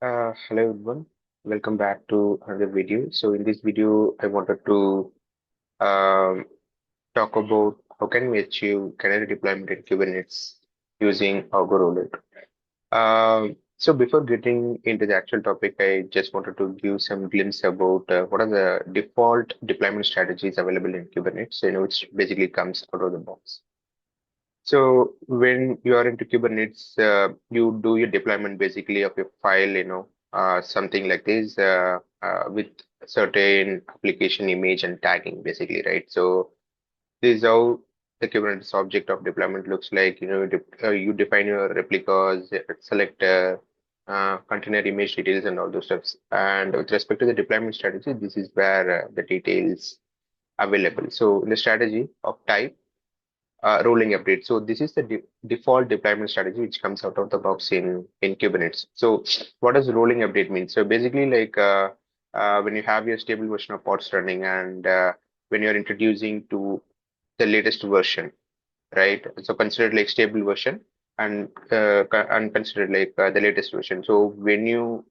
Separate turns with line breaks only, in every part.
Hello everyone, welcome back to another video. So in this video, I wanted to um, talk about how can we achieve Canary deployment in Kubernetes using Argo Rollout. So before getting into the actual topic, I just wanted to give some glimpse about what are the default deployment strategies available in Kubernetes, which basically comes out of the box. So when you are into Kubernetes, you do your deployment basically of your file, something like this with certain application image and tagging basically, right? So this is how the Kubernetes object of deployment looks like. You define your replicas, selector, container image details, and all those stuffs. And with respect to the deployment strategy, this is where the details available. So in the strategy of type rolling update. So this is the default deployment strategy which comes out of the box in Kubernetes. So what does rolling update mean? So basically, like when you have your stable version of pods running, and when you're introducing to the latest version, right? So consider like stable version and consider like the latest version. So when you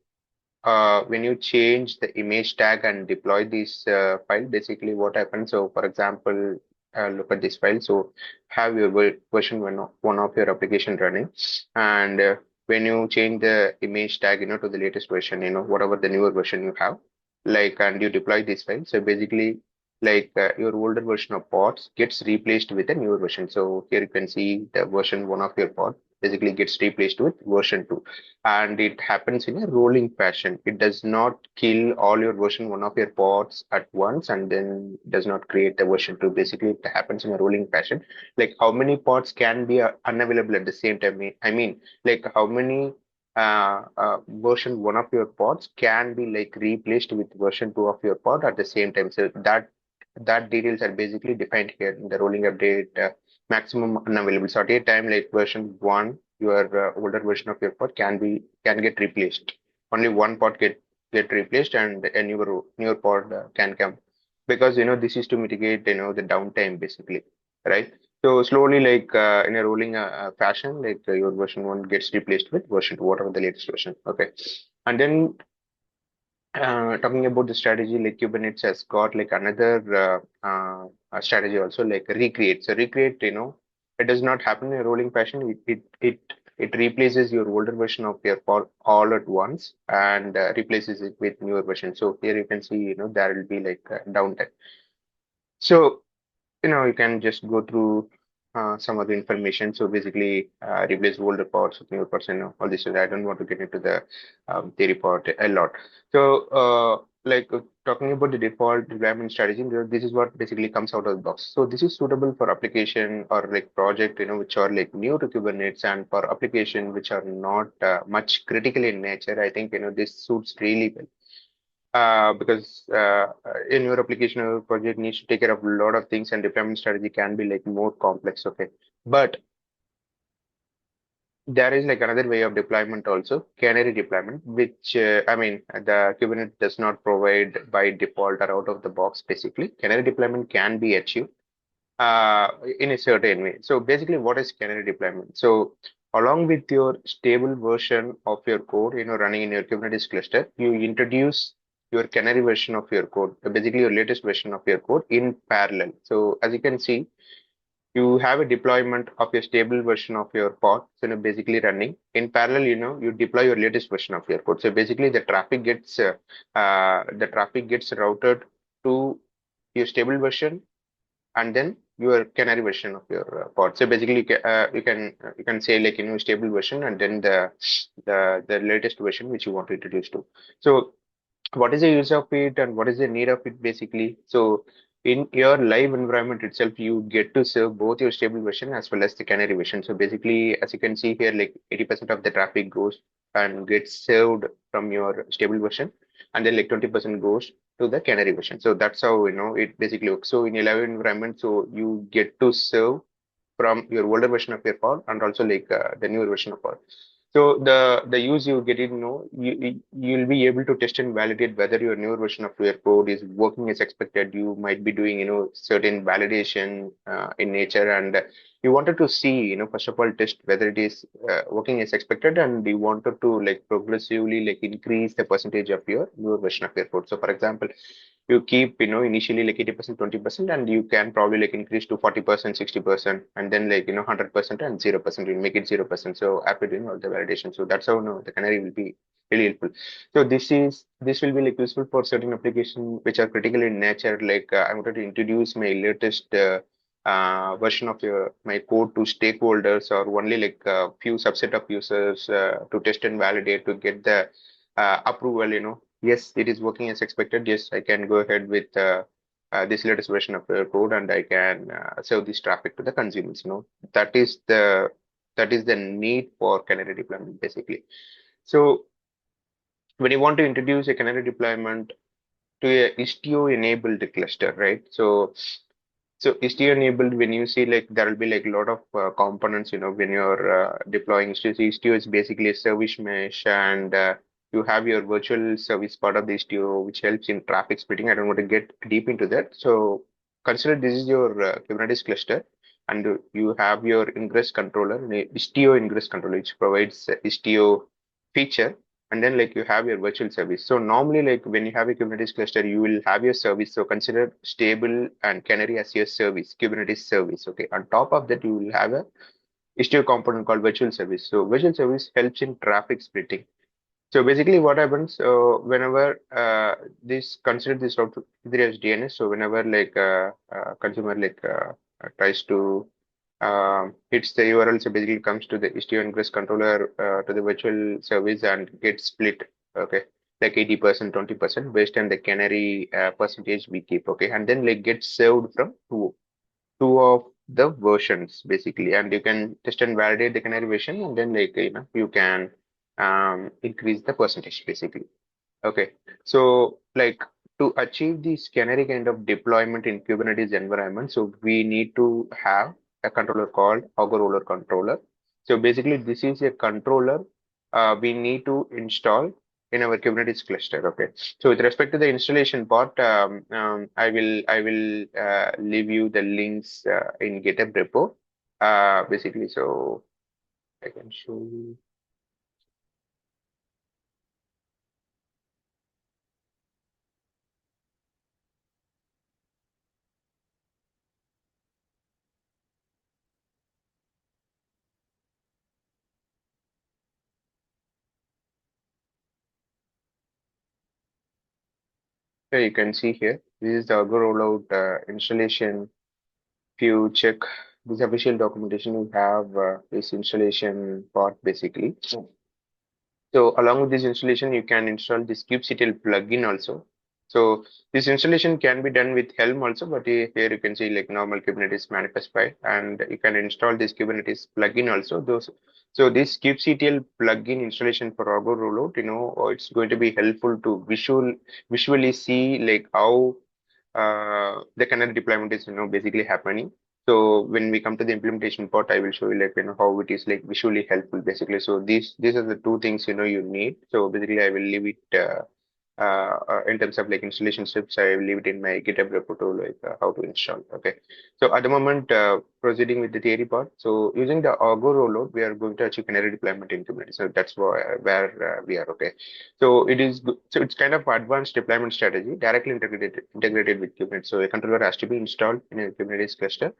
change the image tag and deploy this file, basically what happens. So, for example, look at this file. So, have your version one of your application running, and when you change the image tag, to the latest version, whatever the newer version you have, like, and you deploy this file. So, basically, like your older version of pods gets replaced with a newer version. So here you can see the version one of your pod basically gets replaced with version two, and it happens in a rolling fashion. It does not kill all your version one of your pods at once and then does not create the version two. Basically, it happens in a rolling fashion. Like how many pods can be unavailable at the same time? I mean, like how many version one of your pods can be like replaced with version two of your pod at the same time. So that details are basically defined here in the rolling update. Maximum unavailable. So at a time, like version one, your older version of your pod can get replaced. Only one pod get replaced, and a newer pod can come, because this is to mitigate the downtime basically, right? So slowly, like in a rolling fashion, like your version one gets replaced with version two, whatever the latest version. Okay, and then talking about the strategy, like Kubernetes has got like another strategy also, like recreate. So recreate, it does not happen in a rolling fashion. It replaces your older version of your pod all at once and replaces it with newer version. So here you can see, there will be like downtime. So you can just go through some of the information. So basically, replace older parts with newer parts and all this. So I don't want to get into the theory part a lot. So, talking about the default deployment strategy, this is what basically comes out of the box. So this is suitable for application or like project, which are like new to Kubernetes, and for application which are not much critical in nature. I think this suits really well because in your application or project needs to take care of a lot of things, and deployment strategy can be like more complex. Okay, but there is like another way of deployment also, Canary deployment, which I mean the Kubernetes does not provide by default or out of the box. Basically, Canary deployment can be achieved uh, in a certain way. So basically, what is Canary deployment? So along with your stable version of your code, running in your Kubernetes cluster, you introduce your Canary version of your code, basically your latest version of your code in parallel. So as you can see, you have a deployment of your stable version of your pod, so basically running in parallel. You deploy your latest version of your code. So basically, the traffic gets routed to your stable version and then your Canary version of your pod. So basically, you can say like stable version and then the latest version which you want to introduce to. So what is the use of it and what is the need of it basically? So in your live environment itself, you get to serve both your stable version as well as the Canary version. So basically, as you can see here, like 80% of the traffic goes and gets served from your stable version, and then like 20% goes to the Canary version. So that's how it basically works. So in a live environment, so you get to serve from your older version of your pod and also like the newer version of pod. So the use you get it, you'll be able to test and validate whether your newer version of your code is working as expected. You might be doing certain validation in nature, and you wanted to see, first of all, test whether it is working as expected, and you wanted to like progressively like increase the percentage of your version of your code. So for example, you keep, initially like 80%, 20%, and you can probably like increase to 40%, 60%, and then like, 100% and 0%, you make it 0%. So after doing all the validation, so that's how, the Canary will be really helpful. So this will be like useful for certain applications which are critical in nature. Like I wanted to introduce my latest version of my code to stakeholders, or only like a few subset of users to test and validate to get the approval. Yes, it is working as expected. Yes, I can go ahead with this latest version of the code, and I can serve this traffic to the consumers. That is the need for Canary deployment basically. So when you want to introduce a Canary deployment to a Istio enabled cluster, right? So Istio enabled, when you see like there will be like a lot of components, when you're deploying Istio. So Istio is basically a service mesh, and you have your virtual service part of the Istio, which helps in traffic splitting. I don't want to get deep into that. So consider this is your Kubernetes cluster, and you have your ingress controller, Istio ingress controller, which provides Istio feature, and then like you have your virtual service. So normally like when you have a Kubernetes cluster, you will have your service. So consider stable and Canary as your service, Kubernetes service. Okay. On top of that, you will have a Istio component called virtual service. So virtual service helps in traffic splitting. So basically what happens whenever this consider this route either as DNS. So whenever like consumer like tries to hits the URL, so basically comes to the Istio ingress controller to the virtual service and gets split. Okay, like 80%, 20% based on the Canary percentage we keep. Okay, and then like gets served from two of the versions basically, and you can test and validate the Canary version, and then like you can increase the percentage basically. Okay, so like to achieve this Canary kind of deployment in Kubernetes environment, so we need to have a controller called Argo Roller controller. So basically, this is a controller we need to install in our Kubernetes cluster. Okay, so with respect to the installation part, I will leave you the links in GitHub repo. Basically, so I can show you. So you can see here, this is the Argo rollout installation. If you check this official documentation, you have this installation part basically. So along with this installation, you can install this kubectl plugin also. So this installation can be done with Helm also, but here you can see like normal Kubernetes manifest file, and you can install this Kubernetes plugin also. So this kubectl plugin installation for Argo rollout, it's going to be helpful to visually see like how the Canary deployment is basically happening. So when we come to the implementation part, I will show you like how it is like visually helpful basically. So these are the two things you need. So basically I will leave it in terms of like installation steps. I will leave it in my GitHub repo to like how to install. Okay. So at the moment, proceeding with the theory part. So using the Argo rollout, we are going to achieve Canary deployment in Kubernetes. So that's where we are. Okay. So so it's kind of advanced deployment strategy, directly integrated with Kubernetes. So a controller has to be installed in a Kubernetes cluster,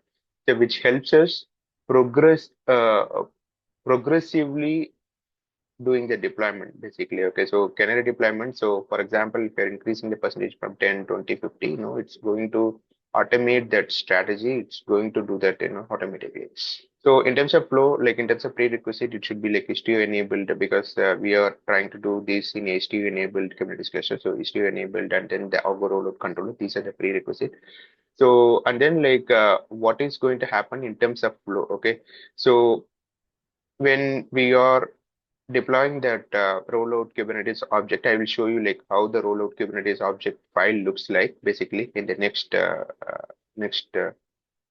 so which helps us progressively doing the deployment basically. Okay, so Canary deployment. So for example, if you're increasing the percentage from 10, 20, 50, it's going to automate that strategy. It's going to do that, automatically. So in terms of flow, like in terms of prerequisite, it should be like Istio enabled, because we are trying to do this in Istio enabled Kubernetes cluster. So Istio enabled, and then the Argo rollout controller. These are the prerequisite. So and then like what is going to happen in terms of flow? Okay, so when we are deploying that rollout Kubernetes object, I will show you like how the rollout Kubernetes object file looks like basically in the next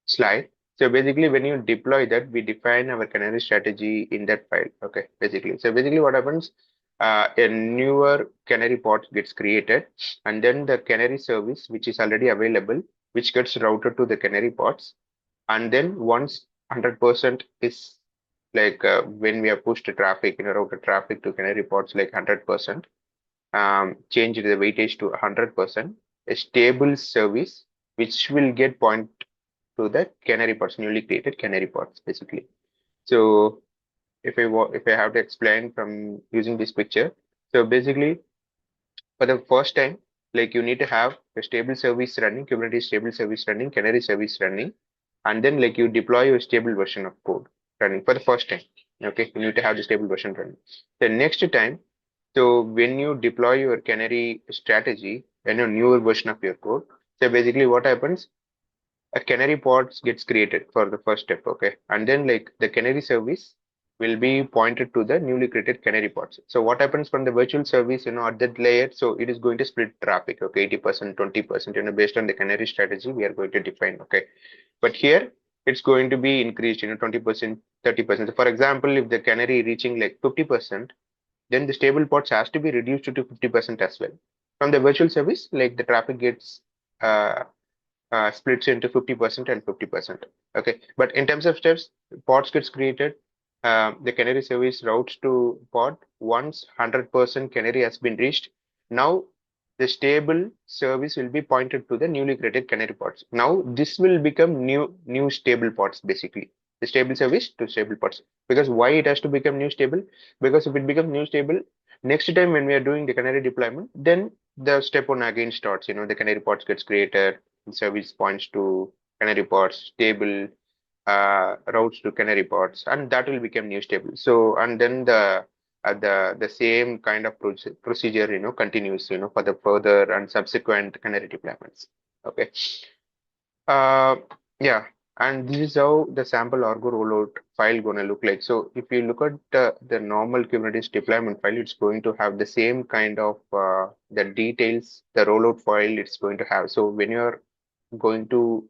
slide. So basically, when you deploy that, we define our Canary strategy in that file. Okay, basically. So basically, what happens? A newer Canary pod gets created, and then the Canary service, which is already available, which gets routed to the Canary pods, and then once 100% is like when we have pushed the traffic, routed traffic to Canary pods like 100%, change the weightage to 100%, a stable service which will get point to the Canary pods, newly created Canary pods, basically. So if I have to explain from using this picture, so basically for the first time, like you need to have a stable service running, Kubernetes stable service running, Canary service running, and then like you deploy your stable version of code running for the first time. Okay, you need to have the stable version running. The next time, so when you deploy your Canary strategy and a newer version of your code, so basically what happens? A Canary pods gets created for the first step, okay, and then like the Canary service will be pointed to the newly created Canary pods. So what happens from the virtual service, at that layer, so it is going to split traffic, okay, 80%, 20%, based on the Canary strategy we are going to define, okay. But here it's going to be increased, 20%, 30%. For example, if the Canary reaching like 50%, then the stable pods has to be reduced to 50% as well. From the virtual service, like the traffic gets uh, splits into 50% and 50%. Okay, but in terms of steps, pods gets created. The Canary service routes to pod once 100% Canary has been reached. Now the stable service will be pointed to the newly created Canary pods. Now this will become new stable pods, basically. The stable service to stable pods. Because why it has to become new stable? Because if it becomes new stable, next time when we are doing the Canary deployment, then the step one again starts. The Canary pods gets created, service points to Canary pods, stable routes to Canary pods, and that will become new stable. So, and then the same kind of procedure, continues, for the further and subsequent Canary deployments. Okay. Uh, yeah, and this is how the sample Argo rollout file gonna look like. So if you look at the normal Kubernetes deployment file, it's going to have the same kind of the details, the rollout file it's going to have. So when you're going to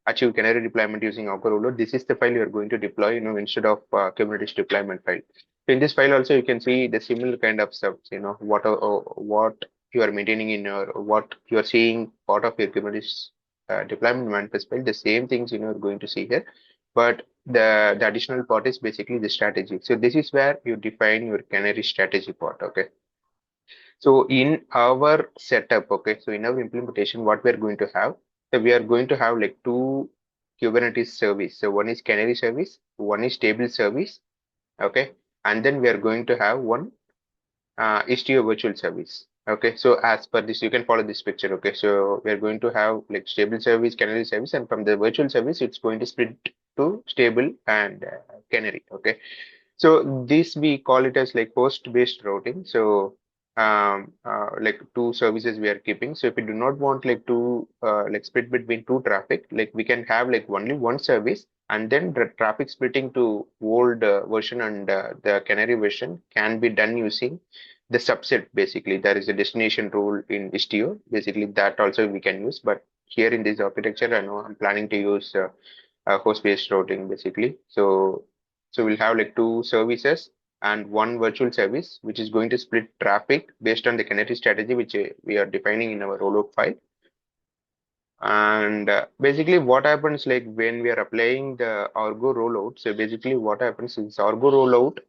achieve Canary deployment using Argo Rollout, this is the file you're going to deploy, instead of Kubernetes deployment file. So in this file also, you can see the similar kind of stuff, what you are maintaining in your, what you are seeing part of your Kubernetes deployment manifest file, the same things, you're going to see here. But the additional part is basically the strategy. So this is where you define your Canary strategy part, okay? So in our setup, okay, so in our implementation, what we're going to have, so we are going to have like two Kubernetes service. So one is Canary service, one is stable service, okay, and then we are going to have one Istio virtual service. Okay, so as per this, you can follow this picture. Okay, so we are going to have like stable service, Canary service, and from the virtual service, it's going to split to stable and Canary. Okay, so this we call it as like host-based routing. So like two services we are keeping. So if we do not want like to like split between two traffic, like we can have like only one service, and then the traffic splitting to old version and the Canary version can be done using the subset. Basically, there is a destination rule in Istio. Basically, that also we can use. But here in this architecture, I know I'm planning to use host-based routing basically. So we'll have like two services and one virtual service, which is going to split traffic based on the Canary strategy, which we are defining in our rollout file. And basically what happens like when we are applying the Argo rollout, so basically what happens is Argo rollout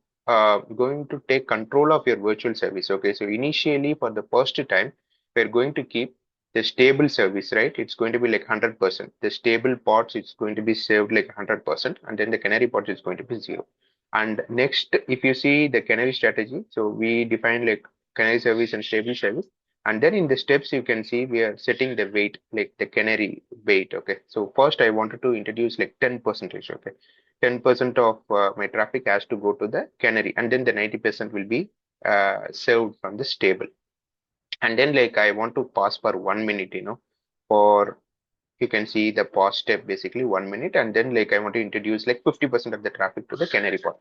going to take control of your virtual service. Okay, so initially for the first time, we're going to keep the stable service, right? It's going to be like 100%. The stable pods, it's going to be saved like 100%, and then the Canary pods is going to be 0. And next, if you see the Canary strategy, so we define like Canary service and stable service. And then in the steps, you can see we are setting the weight, like the Canary weight. Okay. So first I wanted to introduce like 10%. Okay. 10% of my traffic has to go to the Canary, and then the 90% will be served from the stable. And then like I want to pause for 1 minute, for you can see the pause step basically 1 minute. And then like I want to introduce like 50% of the traffic to the Canary pod.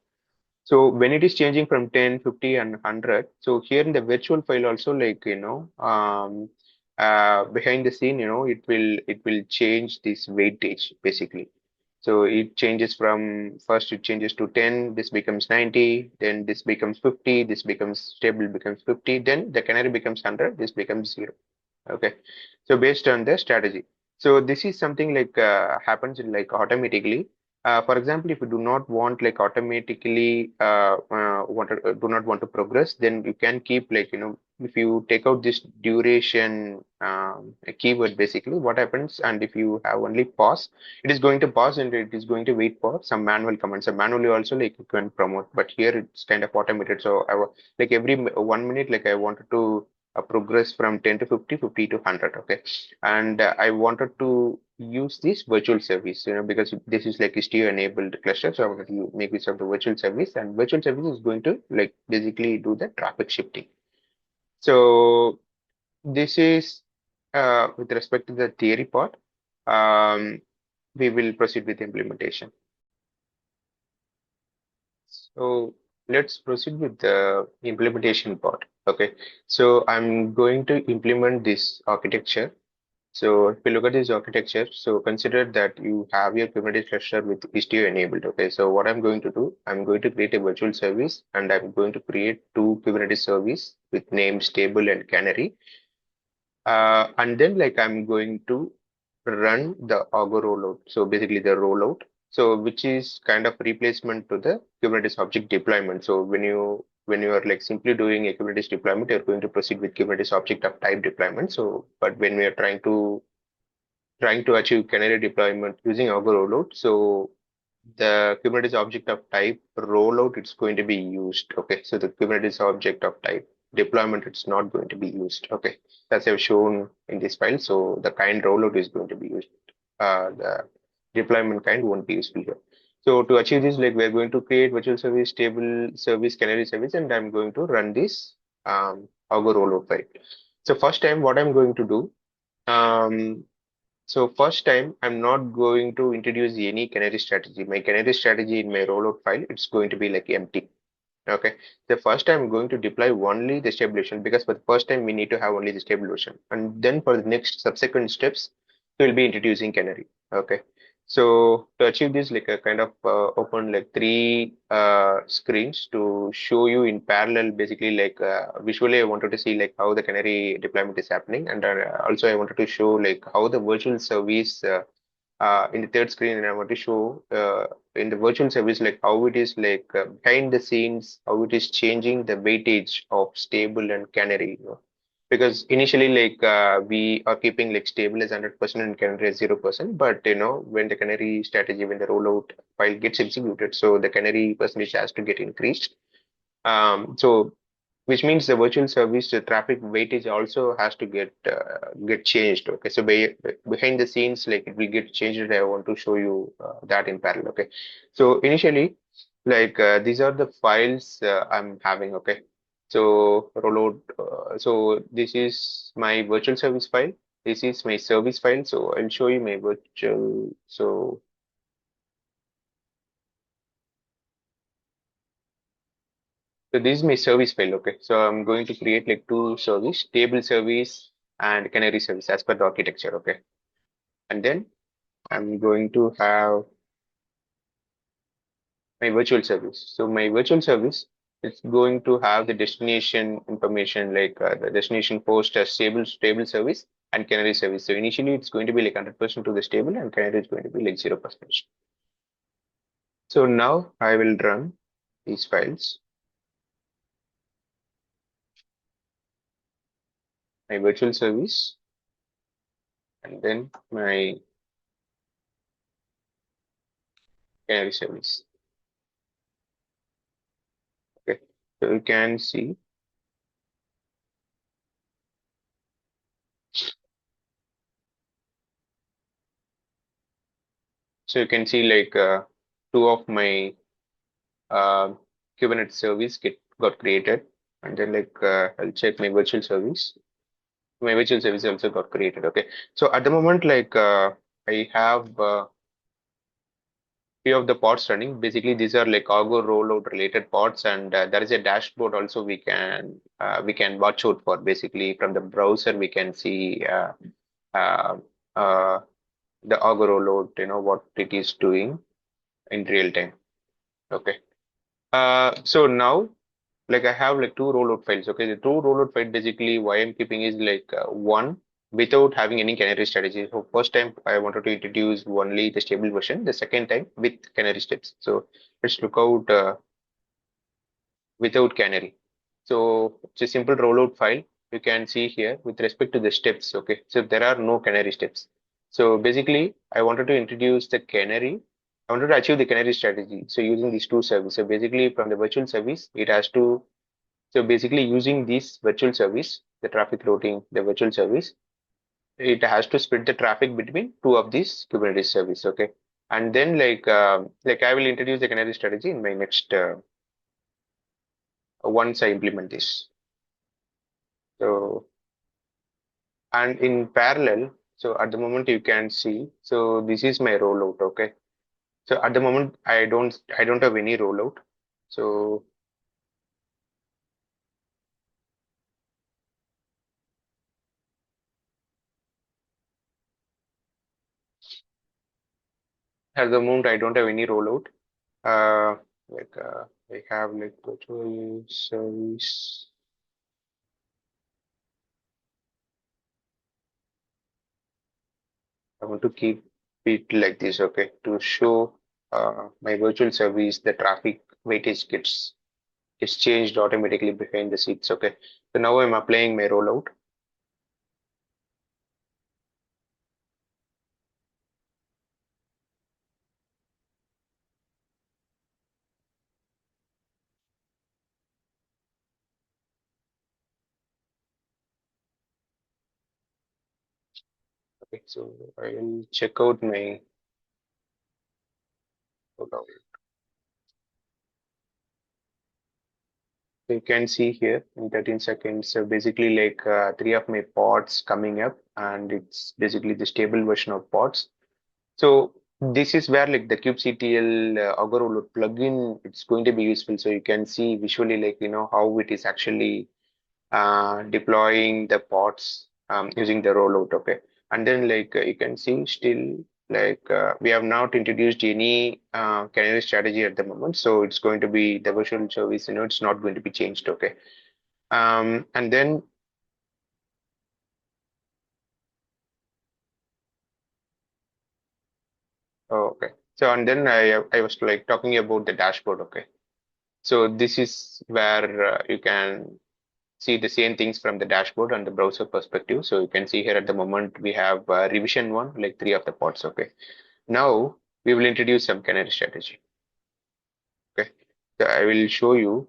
So when it is changing from 10, 50, and 100, so here in the virtual file also, like, behind the scene, it will change this weightage basically. So it changes from first it changes to 10, this becomes 90, then this becomes 50, this becomes stable becomes 50, then the Canary becomes 100, this becomes 0. Okay. So based on the strategy. So this is something like happens like automatically. For example, if you do not want like automatically do not want to progress, then you can keep like if you take out this duration keyword, basically what happens, and if you have only pause, it is going to pause and it is going to wait for some manual commands. So manually also like you can promote, but here it's kind of automated. So like every 1 minute, like I wanted to progress from 10 to 50, 50 to 100. Okay, and I wanted to use this virtual service, because this is like Istio enabled cluster. So I wanted to make use of the virtual service, and virtual service is going to like basically do the traffic shifting. So this is with respect to the theory part. Um, we will proceed with implementation. So let's proceed with the implementation part. Okay, so I'm going to implement this architecture. So if you look at this architecture, so consider that you have your Kubernetes cluster with Istio enabled. Okay, so what I'm going to do, I'm going to create a virtual service and I'm going to create two Kubernetes service with name stable and Canary. And then like I'm going to run the Argo rollout. So basically the rollout. So which is kind of replacement to the Kubernetes object deployment. So when you are like simply doing a Kubernetes deployment, you're going to proceed with Kubernetes object of type deployment. So but when we are trying to achieve Canary deployment using Argo rollout, so the Kubernetes object of type rollout it's going to be used. Okay, so the Kubernetes object of type deployment it's not going to be used. Okay, that's I've shown in this file. So the kind rollout is going to be used. The deployment kind won't be useful here. So to achieve this, like we're going to create virtual service, stable service, Canary service, and I'm going to run this Argo rollout file. So first time, what I'm going to do. Um, so first time, I'm not going to introduce any canary strategy. My canary strategy in my rollout file, it's going to be like empty. Okay. The first time I'm going to deploy only the stabilization because for the first time we need to have only the stabilization. And then for the next subsequent steps, we'll be introducing canary. Okay. So to achieve this, like a kind of open like three screens to show you in parallel, basically like visually I wanted to see like how the canary deployment is happening, and also I wanted to show like how the virtual service in the third screen, and I want to show in the virtual service like how it is like behind the scenes, how it is changing the weightage of stable and canary. Because initially like we are keeping like stable as 100% and canary as 0%, but when the canary strategy, when the rollout file gets executed, so the canary percentage has to get increased. So which means the virtual service the traffic weightage also has to get changed. Okay, so behind the scenes like it will get changed. I want to show you that in parallel. Okay, so initially like these are the files I'm having. Okay, so rollout, so this is my virtual service file, this is my service file. So I'll show you my virtual. So this is my service file. Okay, so I'm going to create like two service, table service and canary service as per the architecture. Okay, and then I'm going to have my virtual service. So my virtual service is going to have the destination information, like the destination post as stable service and canary service. So initially it's going to be like 100% to the stable and canary is going to be like 0%. So now I will run these files, my virtual service, and then my canary service. Okay, so you can see. So you can see like two of my uh, Kubernetes service got created, and then like I'll check my virtual service. My virtual service also got created. Okay, so at the moment like I have few of the pods running. Basically, these are like Argo rollout related pods, and there is a dashboard also we can watch out for. Basically, from the browser we can see uh, uh, the Argo rollout, what it is doing in real time. Okay. So now, like I have like two rollout files. Okay, the two rollout file basically why I'm keeping is like one. without having any Canary strategy. So first time I wanted to introduce only the stable version. The second time with Canary steps. So let's look out without Canary. So it's a simple rollout file. You can see here with respect to the steps. Okay, so there are no Canary steps. So basically, I wanted to introduce the Canary. I wanted to achieve the Canary strategy. So using these two services. So basically, from the virtual service, it has to. So basically, using this virtual service, the traffic routing, the virtual service, it has to split the traffic between two of these Kubernetes service. Okay, and then like I will introduce the Canary strategy in my next once I implement this. So and in parallel, so at the moment you can see, so this is my rollout. Okay, so at the moment I don't have any rollout. So at the moment I don't have any rollout. Uh, like I have like virtual service. I want to keep it like this. Okay, to show my virtual service, the traffic weightage gets changed automatically behind the scenes. Okay, so now I'm applying my rollout. Okay, so I will check out my rollout. So you can see here in 13 seconds, so basically like three of my pods coming up, and it's basically the stable version of pods. So this is where like the kubectl Argo Rollout plugin, it's going to be useful. So you can see visually like how it is actually deploying the pods using the rollout. Okay, and then like you can see still like we have not introduced any canary strategy at the moment, so it's going to be the virtual service. It's not going to be changed. Okay, and then oh, okay, so and then I was like talking about the dashboard. Okay, so this is where you can see the same things from the dashboard and the browser perspective. So you can see here at the moment we have revision one, like three of the pods. Okay, now we will introduce some canary strategy. Okay, so I will show you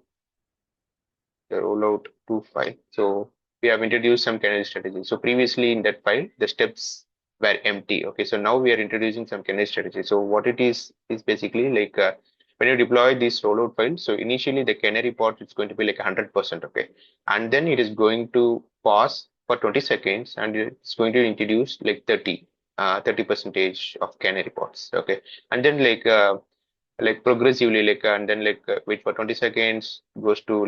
the rollout to file. So we have introduced some canary strategy. So previously in that file, the steps were empty. Okay, so now we are introducing some canary strategy. So what it is basically like when you deploy this rollout file, so initially the canary part is going to be like 100%. Okay, and then it is going to pause for 20 seconds and it's going to introduce like 30 percentage of canary pods. Okay, and then like progressively and then wait for 20 seconds goes to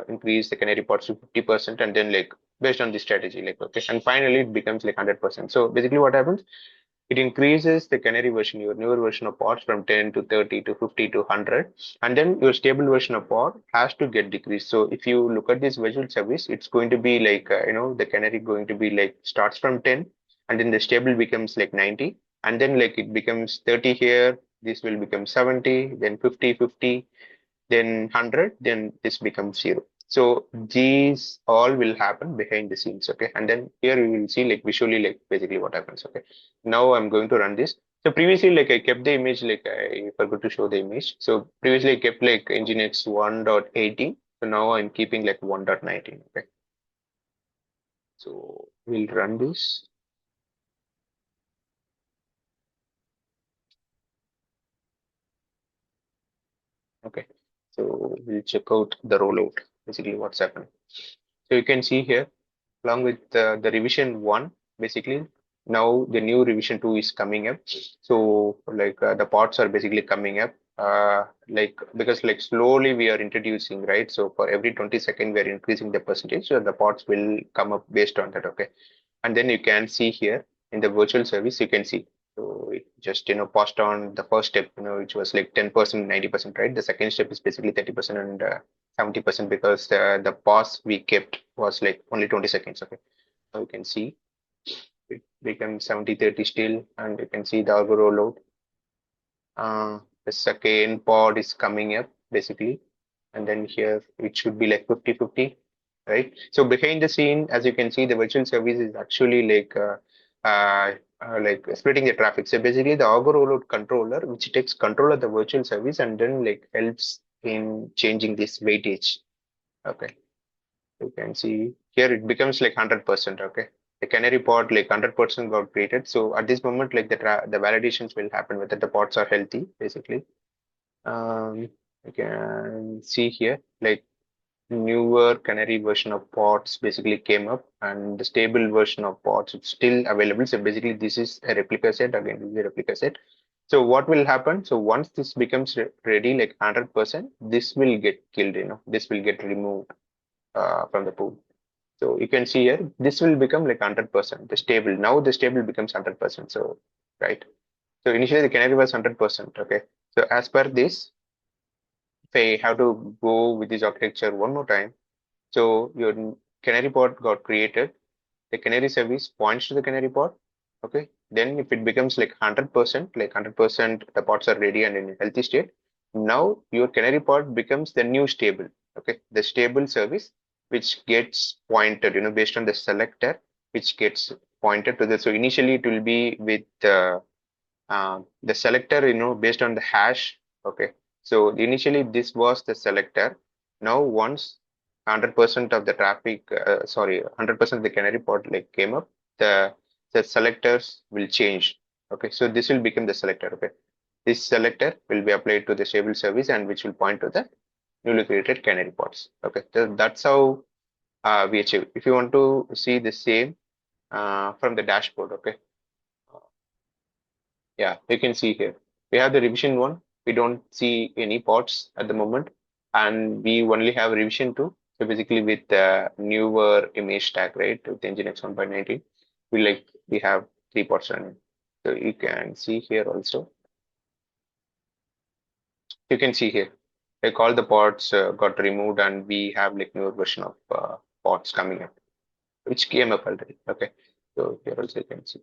increase the canary pods to 50% and then like based on the strategy okay, and finally it becomes like 100%. So basically what happens, it increases the canary version, your newer version of pods, from 10 to 30 to 50 to 100, and then your stable version of pod has to get decreased. So if you look at this visual service, it's going to be like the canary going to be like starts from 10 and then the stable becomes like 90, and then like it becomes 30 here, this will become 70, then 50, 50, then 100, then this becomes 0. So these all will happen behind the scenes. Okay, and then here you will see like visually like basically what happens. Okay, now I'm going to run this. So previously like I kept the image, like I forgot to show the image. So previously I kept like nginx 1.18, so now I'm keeping like 1.19. Okay, so we'll run this. Okay, so we'll check out the rollout, basically what's happening. So you can see here along with the revision one, basically now the new revision two is coming up. So like the pods are basically coming up, like because like slowly we are introducing, right? So for every 20 seconds we are increasing the percentage, so the pods will come up based on that. Okay, and then you can see here in the virtual service, you can see. So it just passed on the first step, which was like 10%, 90%, right? The second step is basically 30% and 70% because the pause we kept was like only 20 seconds. Okay, so you can see. becomes 70-30 still, and you can see the Argo rollout. The second pod is coming up basically, and then here it should be like 50-50, right? So behind the scene, as you can see, the virtual service is actually like splitting the traffic. So basically, the Argo rollout controller, which takes control of the virtual service and then like helps in changing this weightage. Okay, you can see here it becomes like 100%. Okay, the Canary pod like 100% got created. So at this moment, like the validations will happen whether the pods are healthy, basically. You can see here like newer Canary version of pods basically came up, and the stable version of pods it's still available. So basically, this is a replica set. Again, this is a replica set. So what will happen? So once this becomes ready, like 100%, this will get killed. This will get removed from the pool. So you can see here, this will become like 100%. The stable now the stable becomes 100%. So right. So initially the Canary was 100%. Okay. So as per this, if I have to go with this architecture one more time, so your Canary pod got created. The Canary service points to the Canary pod. Okay. Then if it becomes like 100%, like 100%, the pods are ready and in a healthy state. Now your Canary pod becomes the new stable. Okay. The stable service, which gets pointed, based on the selector, which gets pointed to the, so initially it will be with the selector, based on the hash. Okay. So initially this was the selector. Now once 100% of the traffic, sorry, 100% of the Canary pod like came up, the the selectors will change. Okay. So this will become the selector. Okay. This selector will be applied to the stable service and which will point to the newly created Canary pods. Okay. So that's how we achieve. If you want to see the same from the dashboard, okay. Yeah, you can see here. We have the revision one. We don't see any ports at the moment, and we only have revision two. So basically, with the newer image stack, right, with Nginx 1.19, we have three ports running. So you can see here also. You can see here, like all the ports got removed, and we have like newer version of ports coming up, which came up already. Okay, so here also you can see.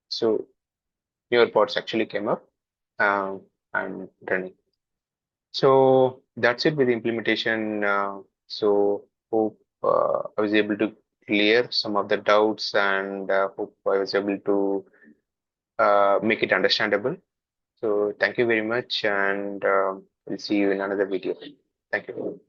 So newer ports actually came up and running. So that's it with the implementation. So hope I was able to clear some of the doubts and hope I was able to make it understandable. So thank you very much, and we'll see you in another video. Thank you.